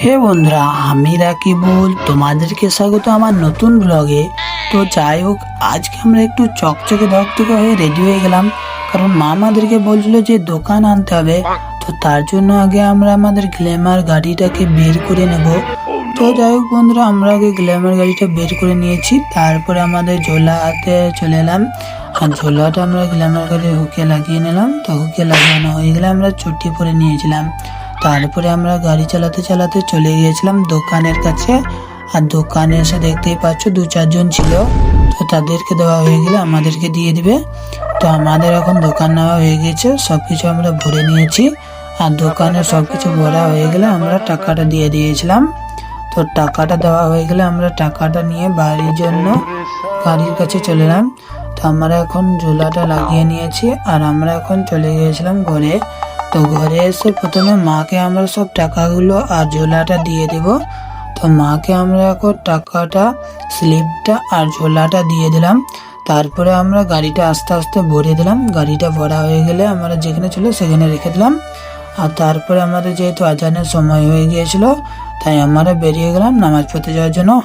হে বন্ধুরা, আমি রাকিবুল তোমাদেরকে স্বাগত আমার নতুন ব্লগে। তো যাই হোক, আজকে আমরা একটু চকচকে ধকধকে হয়ে রেডি হয়ে গেলাম, কারণ মা আমাদেরকে বলছিল যে দোকান আনতে হবে। তো তার জন্য আগে আমরা আমাদের গ্ল্যামার গাড়িটাকে বের করে নেব। তো যাই হোক বন্ধুরা, আমরা আগে গ্ল্যামার গাড়িটা বের করে নিয়েছি, তারপরে আমাদের ঝোলাতে চলে এলাম। আর ঝোলাটা আমরা গ্ল্যামার গাড়ির হুকে লাগিয়ে নিলাম। তো হুকে লাগানো হয়ে গেলে আমরা চটি পরে নিয়েছিলাম। তারপরে আমরা গাড়ি চালাতে চালাতে চলে গিয়েছিলাম দোকানের কাছে। আর দোকানে এসে দেখতেই পাচ্ছ 2-4 জন ছিল। তো তাদেরকে দেওয়া হয়ে গেলে আমাদেরকে দিয়ে দিবে। তো আমাদের এখন দোকান নেওয়া হয়ে গেছে, সবকিছু আমরা ভরে নিয়েছি। আর দোকানে সবকিছু ভরা হয়ে গেলে আমরা টাকাটা দিয়ে দিয়েছিলাম। তো টাকাটা দেওয়া হয়ে গেলে আমরা টাকাটা নিয়ে বাড়ির জন্য গাড়ির কাছে চলে এলাম। তো আমরা এখন ঝোলাটা লাগিয়ে নিয়েছি, আর আমরা এখন চলে গিয়েছিলাম ঘরে। তো ঘরে এসে প্রথমে মাকে আমরা সব টাকাগুলো আর ঝোলাটা দিয়ে দেব। তো মাকে আমরা এখন টাকাটা, স্লিপটা আর ঝোলাটা দিয়ে দিলাম। তারপরে আমরা গাড়িটা আস্তে আস্তে ভরে দিলাম। গাড়িটা ভরা হয়ে গেলে আমরা যেখানে ছিল সেখানে রেখে দিলাম। আর তারপরে আমাদের যেহেতু আজানের সময় হয়ে গিয়েছিল, তাই আমরা বেরিয়ে গেলাম নামাজ পড়তে যাওয়ার জন্য।